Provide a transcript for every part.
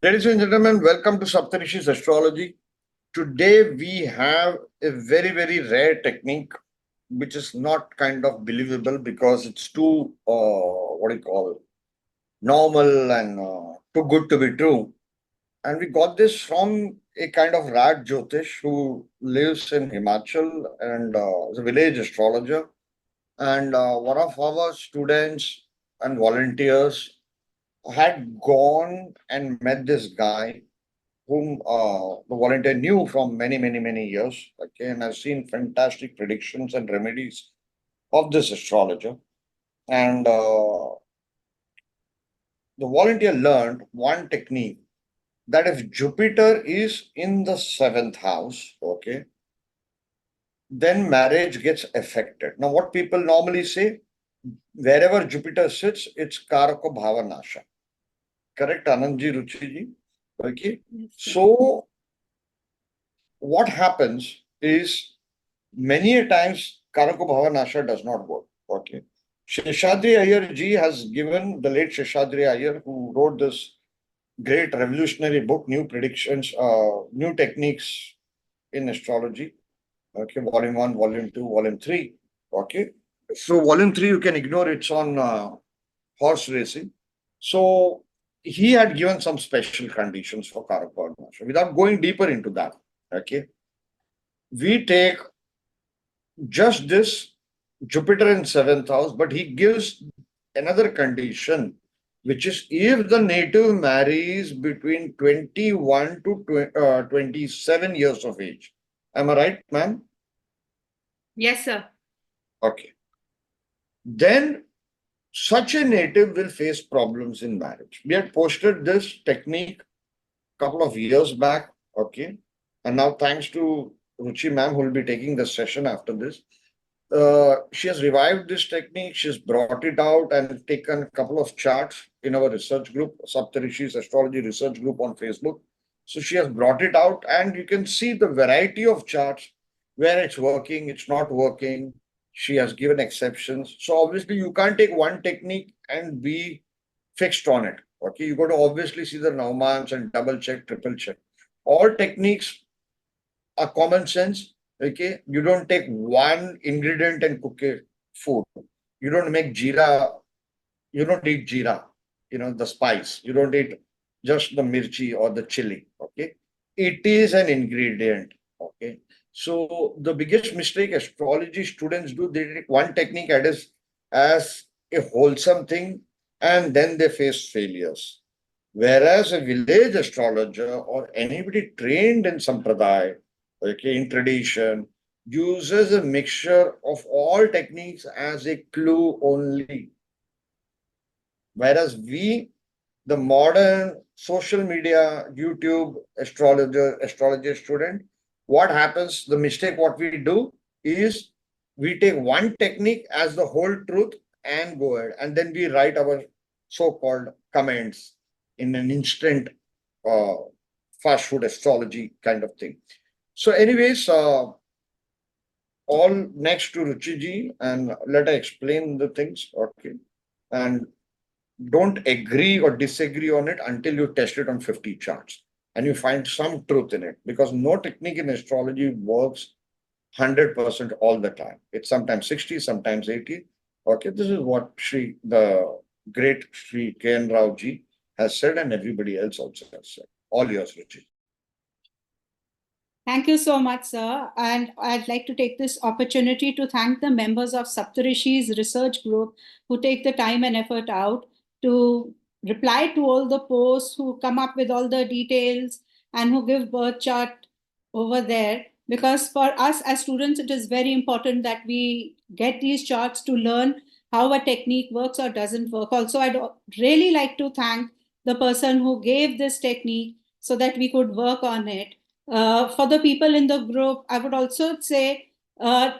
Ladies and gentlemen, welcome to Saptarishis Astrology. Today we have a very, very rare technique which is not kind of believable because it's too, normal and too good to be true. And we got this from a kind of Raj Jyotish who lives in Himachal and is a village astrologer. And one of our students and volunteers had gone and met this guy whom the volunteer knew from many, many, many years. Okay, and I've seen fantastic predictions and remedies of this astrologer. And the volunteer learned one technique that if Jupiter is in the seventh house, okay, then marriage gets affected. Now, what people normally say, wherever Jupiter sits, it's Karako Bhavanasha. Correct, Anandji, Ruchiji? Okay. Yes, sir. So, what happens is many a times Karako Bhavanasha does not work. Okay. Sheshadri Iyer ji has given the late Sheshadri Iyer, who wrote this great revolutionary book, New Predictions, New Techniques in Astrology. Okay, volume 1, volume 2, volume 3. Okay. So, volume 3, you can ignore it's on horse racing. So, he had given some special conditions for Karaka Bhavanasha. Without going deeper into that, okay, we take just this Jupiter in seventh house, but he gives another condition, which is if the native marries between 21 to 27 years of age. Am I right, ma'am? Yes, sir. Okay. Then such a native will face problems in marriage. We had posted this technique a couple of years back. Okay. And now, thanks to Ruchi ma'am, who will be taking the session after this, she has revived this technique. She's brought it out and taken a couple of charts in our research group, Saptarishis Astrology Research Group on Facebook. So she has brought it out, and you can see the variety of charts where it's working, it's not working. She has given exceptions. So obviously, you can't take one technique and be fixed on it. Okay, you got to obviously see the Naumans and double check, triple check. All techniques a common sense. Okay, you don't take one ingredient and cook a food. You don't make jeera. You don't eat jeera. The spice. You don't eat just the mirchi or the chili. Okay, it is an ingredient. Okay, so the biggest mistake astrology students do, they take one technique as a wholesome thing, and then they face failures. Whereas a village astrologer or anybody trained in sampradaya, okay, in tradition, uses a mixture of all techniques as a clue only. Whereas we, the modern social media, YouTube astrologer student, what happens, the mistake what we do is we take one technique as the whole truth and go ahead. And then we write our so-called comments in an instant uh, fast food astrology kind of thing. So, anyways, all next to Ruchiji, and let I explain the things. Okay. And don't agree or disagree on it until you test it on 50 charts and you find some truth in it, because no technique in astrology works 100% all the time. It's sometimes 60, sometimes 80. Okay, this is what the great Sri K.N. Rao ji has said, and everybody else also has said. All yours, Ruchi. Thank you so much, sir. And I'd like to take this opportunity to thank the members of Saptarishis Research Group who take the time and effort out to reply to all the posts, who come up with all the details, and who give birth chart over there. Because for us as students, it is very important that we get these charts to learn how a technique works or doesn't work. Also, I'd really like to thank the person who gave this technique so that we could work on it. For the people in the group, I would also say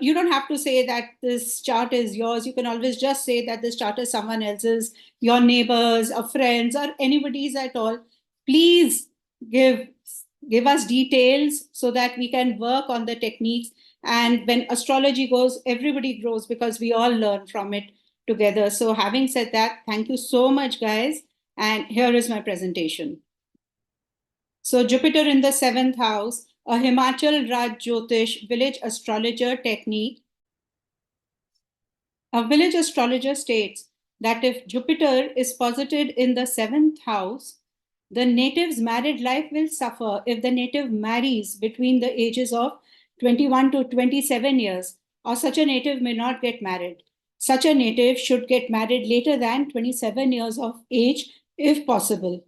you don't have to say that this chart is yours. You can always just say that this chart is someone else's, your neighbors, or friends, or anybody's at all. Please give us details so that we can work on the techniques. And when astrology goes, everybody grows because we all learn from it together. So having said that, thank you so much, guys. And here is my presentation. So Jupiter in the seventh house, a Himachal Raj Jyothis village astrologer technique. A village astrologer states that if Jupiter is posited in the seventh house, the native's married life will suffer if the native marries between the ages of 21 to 27 years, or such a native may not get married. Such a native should get married later than 27 years of age if possible.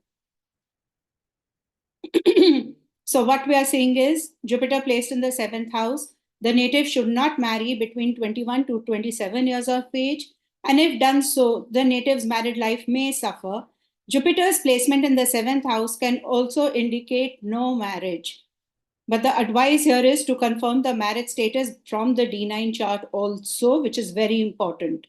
So what we are saying is Jupiter placed in the seventh house, the native should not marry between 21 to 27 years of age. And if done so, the native's married life may suffer. Jupiter's placement in the seventh house can also indicate no marriage. But the advice here is to confirm the marriage status from the D9 chart also, which is very important.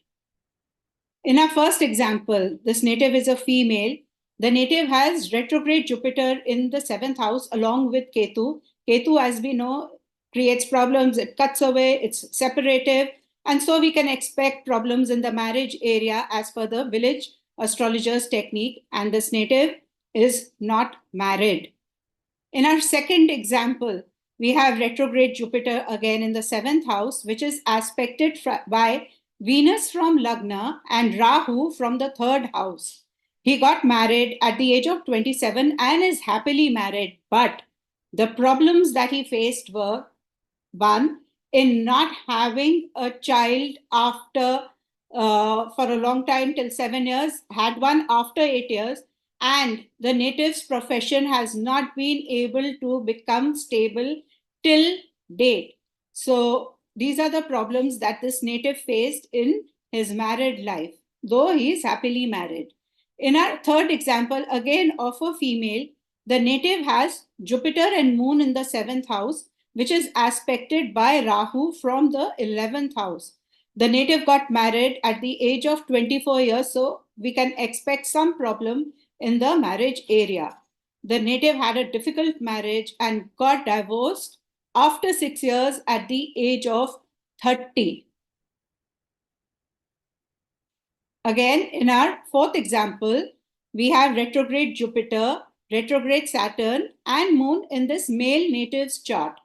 In our first example, this native is a female. The native has retrograde Jupiter in the seventh house along with Ketu. Ketu, as we know, creates problems. It cuts away, it's separative. And so we can expect problems in the marriage area as per the village astrologer's technique. And this native is not married. In our second example, we have retrograde Jupiter again in the seventh house, which is aspected by Venus from Lagna and Rahu from the third house. He got married at the age of 27 and is happily married. But the problems that he faced were, one, in not having a child after for a long time till 7 years, had one after 8 years, and the native's profession has not been able to become stable till date. So these are the problems that this native faced in his married life, though he is happily married. In our third example, again of a female, the native has Jupiter and Moon in the seventh house, which is aspected by Rahu from the 11th house. The native got married at the age of 24 years, so we can expect some problem in the marriage area. The native had a difficult marriage and got divorced after 6 years at the age of 30. Again, in our fourth example, we have retrograde Jupiter, retrograde Saturn, and Moon in this male native's chart.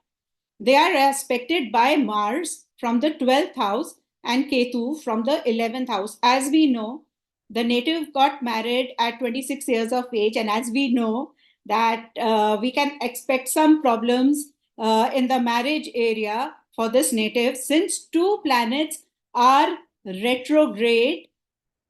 They are aspected by Mars from the 12th house and Ketu from the 11th house. As we know, the native got married at 26 years of age, and as we know that we can expect some problems in the marriage area for this native, since two planets are retrograde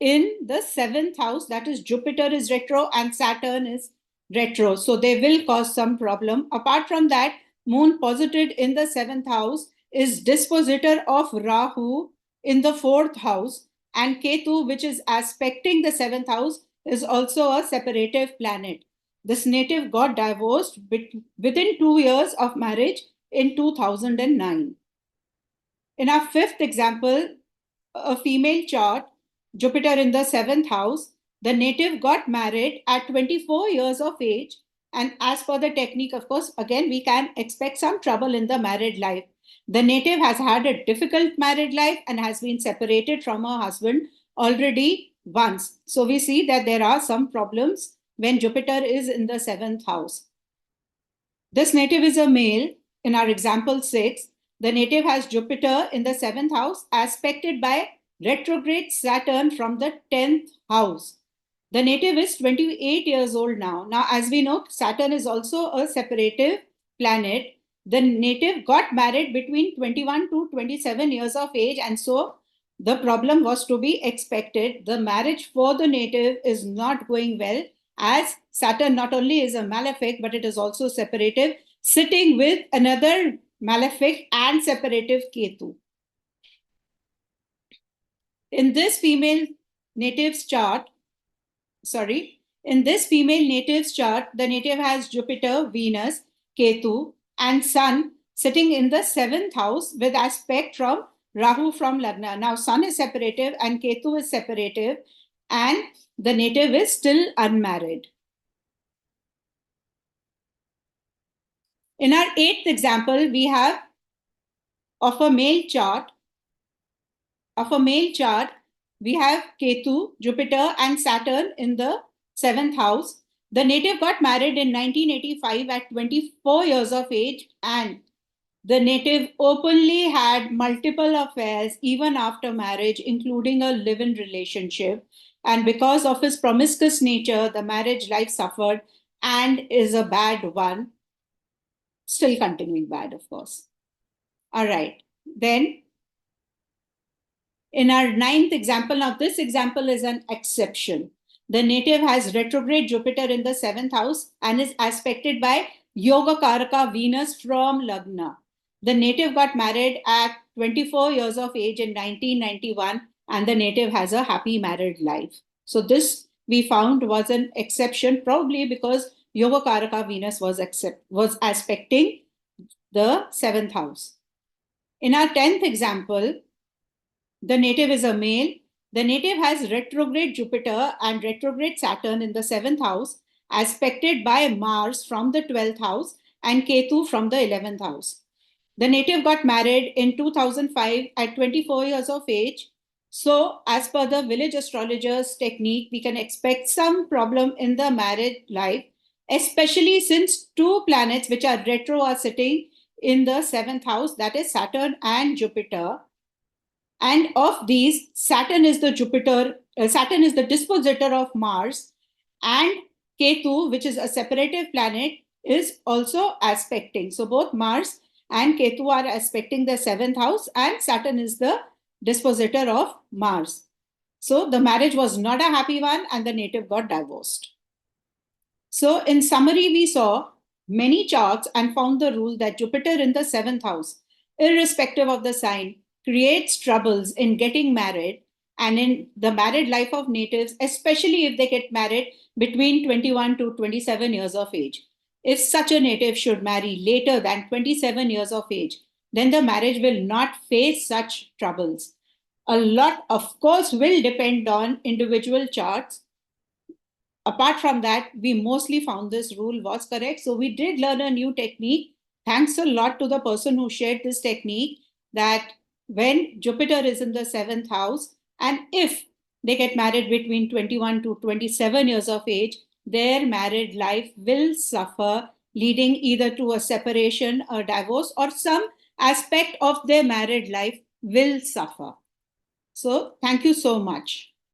in the seventh house, that is Jupiter is retro and Saturn is retro. So they will cause some problem. Apart from that, Moon posited in the seventh house is dispositor of Rahu in the fourth house, and Ketu, which is aspecting the seventh house, is also a separative planet. This native got divorced within 2 years of marriage in 2009. In our fifth example, a female chart, Jupiter in the seventh house, the native got married at 24 years of age. And as per the technique, of course, again, we can expect some trouble in the married life. The native has had a difficult married life and has been separated from her husband already once. So we see that there are some problems when Jupiter is in the seventh house. This native is a male. In our example 6, the native has Jupiter in the seventh house aspected by retrograde Saturn from the 10th house. The native is 28 years old now. Now, as we know, Saturn is also a separative planet. The native got married between 21 to 27 years of age, and so the problem was to be expected. The marriage for the native is not going well, as Saturn not only is a malefic, but it is also separative, sitting with another malefic and separative Ketu. In this female native's chart, the native has Jupiter, Venus, Ketu, and Sun sitting in the seventh house with aspect from Rahu from Lagna. Now, Sun is separative and Ketu is separative, and the native is still unmarried. In our eighth example, we have of a male chart. We have Ketu, Jupiter, and Saturn in the seventh house. The native got married in 1985 at 24 years of age, and the native openly had multiple affairs even after marriage, including a live-in relationship. And because of his promiscuous nature, the marriage life suffered and is a bad one. Still continuing bad, of course. All right. Then, in our ninth example, now this example is an exception. The native has retrograde Jupiter in the seventh house and is aspected by Yoga Karaka Venus from Lagna. The native got married at 24 years of age in 1991, and the native has a happy married life. So this we found was an exception, probably because Yoga Karaka Venus was aspecting the seventh house. In our 10th example, the native is a male. The native has retrograde Jupiter and retrograde Saturn in the seventh house, aspected by Mars from the 12th house and Ketu from the 11th house. The native got married in 2005 at 24 years of age. So, as per the village astrologers' technique, we can expect some problem in the marriage life, especially since two planets which are retro are sitting in the seventh house, that is Saturn and Jupiter. And of these, Saturn is the dispositor of Mars, and Ketu, which is a separative planet, is also aspecting. So both Mars and Ketu are aspecting the seventh house, and Saturn is the dispositor of Mars. So the marriage was not a happy one, and the native got divorced. So in summary, we saw many charts and found the rule that Jupiter in the seventh house, irrespective of the sign, creates troubles in getting married and in the married life of natives, especially if they get married between 21 to 27 years of age. If such a native should marry later than 27 years of age, then the marriage will not face such troubles. A lot, of course, will depend on individual charts. Apart from that, we mostly found this rule was correct. So we did learn a new technique. Thanks a lot to the person who shared this technique, that when Jupiter is in the seventh house, and if they get married between 21 to 27 years of age, their married life will suffer, leading either to a separation, a divorce, or some aspect of their married life will suffer. So thank you so much.